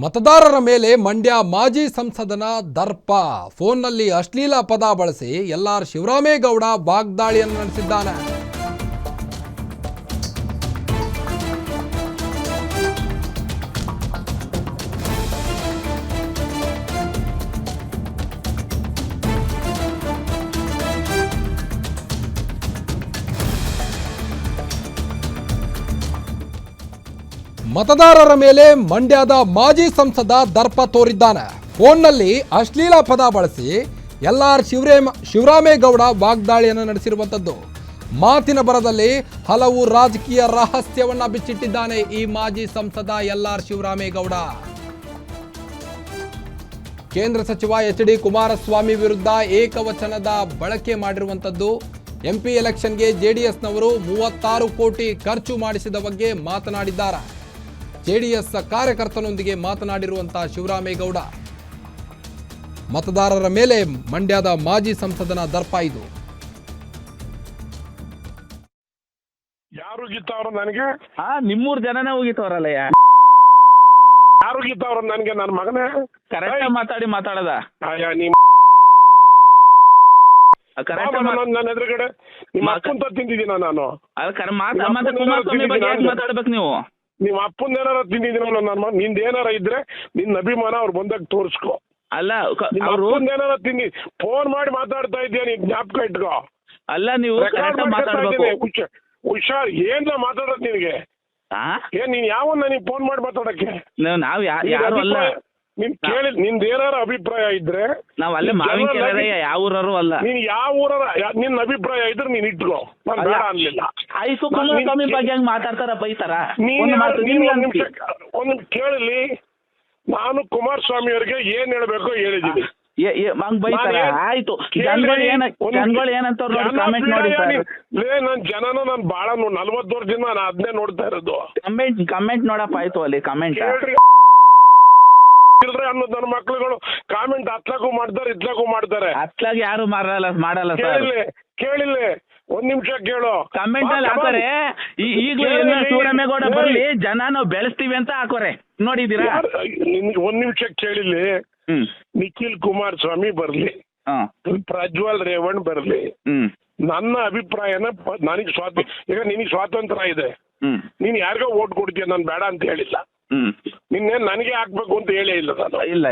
ಮತದಾರರ ಮೇಲೆ ಮಂಡ್ಯ ಮಾಜಿ ಸಂಸದನ ದರ್ಪ. ಫೋನ್ನಲ್ಲಿ ಅಶ್ಲೀಲ ಪದ ಬಳಸಿ ಎಲ್ಆರ್ ಶಿವರಾಮೇಗೌಡ ವಾಗ್ದಾಳಿಯನ್ನು ನಡೆಸಿದ್ದಾನೆ. ಮತದಾರರ ಮೇಲೆ ಮಂಡ್ಯದ ಮಾಜಿ ಸಂಸದ ದರ್ಪ ತೋರಿದ್ದಾನೆ. ಫೋನ್ನಲ್ಲಿ ಅಶ್ಲೀಲ ಪದ ಬಳಸಿ ಎಲ್ಆರ್ ಶಿವರಾಮೇಗೌಡ ವಾಗ್ದಾಳಿಯನ್ನು ನಡೆಸಿರುವಂಥದ್ದು. ಮಾತಿನ ಬರದಲ್ಲಿ ಹಲವು ರಾಜಕೀಯ ರಹಸ್ಯವನ್ನ ಬಿಚ್ಚಿಟ್ಟಿದ್ದಾನೆ ಈ ಮಾಜಿ ಸಂಸದ ಎಲ್ಆರ್ ಶಿವರಾಮೇಗೌಡ. ಕೇಂದ್ರ ಸಚಿವ ಎಚ್.ಡಿ. ಕುಮಾರಸ್ವಾಮಿ ವಿರುದ್ಧ ಏಕವಚನದ ಬಳಕೆ ಮಾಡಿರುವಂಥದ್ದು. ಎಂಪಿ ಎಲೆಕ್ಷನ್ಗೆ ಜೆಡಿಎಸ್ನವರು 36 ಕೋಟಿ ಖರ್ಚು ಮಾಡಿಸಿದ ಬಗ್ಗೆ ಮಾತನಾಡಿದ್ದಾರೆ. ಜೆಡಿಎಸ್ ಕಾರ್ಯಕರ್ತನೊಂದಿಗೆ ಮಾತನಾಡಿರುವಂತಹ ಶಿವರಾಮೇಗೌಡ. ಮತದಾರರ ಮೇಲೆ ಮಂಡ್ಯದ ಮಾಜಿ ಸಂಸದನ ದರ್ಪ ಇದು. ಯಾರು ಗೀತಾವ್ರ ನನಗೆ ನಿಮ್ಮೂರ್ ಜನನೇ ಹೋಗಿತ್ತವ್ರಲ್ಲ ಯಾರು ಗೀತಾವ್ರ ನನಗೆ ನನ್ನ ಮಗನೇ ಕರೆಕ್ಟ್ ಮಾತಾಡದ ನನ್ನ ಎದುರುಗಡೆ ನಿಮ್ಮ ಅಪ್ಪಂತ ತಿಂದಿದ್ದೀನ ನಾನು. ಮಾತಾಡ್ಬೇಕು ನೀವು. ನಿಮ್ಮ ಅಪ್ಪನ ಏನಾರ ತಿಂದಿದ್ದೀನ ನನ್ನ ನಿಂದ ಏನಾರ ಇದ್ರೆ ನಿನ್ನ ಅಭಿಮಾನ ಅವ್ರು ಬಂದಾಗ ತೋರಿಸ್ಕೊ. ಅಲ್ಲ ಏನಾರ ತಿಂದಿ ಫೋನ್ ಮಾಡಿ ಮಾತಾಡ್ತಾ ಇದ್ದೀಯ, ನೀನ್ ಜ್ಞಾಪಕ ಇಟ್ಕೋ. ಅಲ್ಲ ನೀವು ಹುಷಾರ್ ಏನ್ ಮಾತಾಡೋದ್ ನಿನಗೆ ಏನ್ ನೀನ್ ಯಾವನ್ನ ನೀನ್ ಫೋನ್ ಮಾಡಿ ಮಾತಾಡಕ್ಕೆ ನಾವ್ ಯಾರು ಅಲ್ಲ. ನೀನ್ ಕೇಳಿ ನಿಂದ ಏನಾರ ಅಭಿಪ್ರಾಯ ಇದ್ರೆ ನಾವ್ ಅಲ್ಲೇ ಯಾವ ಊರರು ಅಲ್ಲ. ನೀನ್ ಯಾವ ಊರ ನಿನ್ ಅಭಿಪ್ರಾಯ ಇದ್ರೆ ನೀನ್ ಇಟ್ಕೋ, ನಾನು ಬೇಡ ಅನ್ಲಿಲ್ಲ. ಆಯ್ತು ಕುಮಾರಸ್ವಾಮಿ ಬಗ್ಗೆ ಹೆಂಗ್ ಮಾತಾಡ್ತಾರ ಬೈತಾರ. ಒಂದು ಕೇಳಲಿ, ನಾನು ಕುಮಾರಸ್ವಾಮಿ ಅವ್ರಿಗೆ ಏನ್ ಹೇಳ್ಬೇಕೋ ಹೇಳಿದೀನಿ. ಹಂಗ್ ಬೈತಾರ. ಆಯ್ತು ಜನಗಳು ಏನಂತ ಕಾಮೆಂಟ್ ನೋಡಿ ನನ್ ಜನನ ನಾನು ಬಾಳ 40 ವರ್ಷದಿಂದ ನಾನು ಅದನ್ನೇ ನೋಡ್ತಾ ಇರೋದು. ಕಮೆಂಟ್ ನೋಡಪ್ಪ. ಆಯ್ತು ಅಲ್ಲಿ ಕಮೆಂಟ್ ಅನ್ನೋದು ನನ್ನ ಮಕ್ಳುಗಳು ಕಾಮೆಂಟ್ ಅತ್ಲಾಗೂ ಮಾಡ್ತಾರೆ ಇತ್ಲಾಗೂ ಮಾಡ್ತಾರೆ. ಅತ್ಲಾಗ ಯಾರು ಮಾಡಲ್ಲ ಸರ್. ಕೇಳಿಲ್ಲ ಒಂದ್ ನಿಮಿಷ ಕೇಳು. ಕಮೆಂಟ್ ಅಲ್ಲಿ ಹಾಕೋರೆ ಈಗಲೂ ಶಿವರಾಮೇಗೌಡ ಬರ್ಲಿ ಜನ ನಾವು ಬೆಳೆಸ್ತೀವಿ ಅಂತ ಹಾಕೋರೆ ನೋಡಿದೀರಾ. ಒಂದ್ ನಿಮಿಷ ಕೇಳಿಲ್ಲ. ನಿಖಿಲ್ ಕುಮಾರಸ್ವಾಮಿ ಬರ್ಲಿ, ಪ್ರಜ್ವಲ್ ರೇವಣ್ ಬರ್ಲಿ, ನನ್ನ ಅಭಿಪ್ರಾಯನ ನನಗೆ ಈಗ ನಿನಗೆ ಸ್ವಾತಂತ್ರ್ಯ ಇದೆ. ನೀನ್ ಯಾರಿಗೋ ಓಟ್ ಕೊಡ್ತೀಯ, ನಾನು ಬೇಡ ಅಂತ ಹೇಳಿಲ್ಲ. ನಿನ್ನೆ ನನಗೆ ಹಾಕ್ಬೇಕು ಅಂತ ಹೇಳೇ ಇಲ್ಲ ನಾನು. ಇಲ್ಲ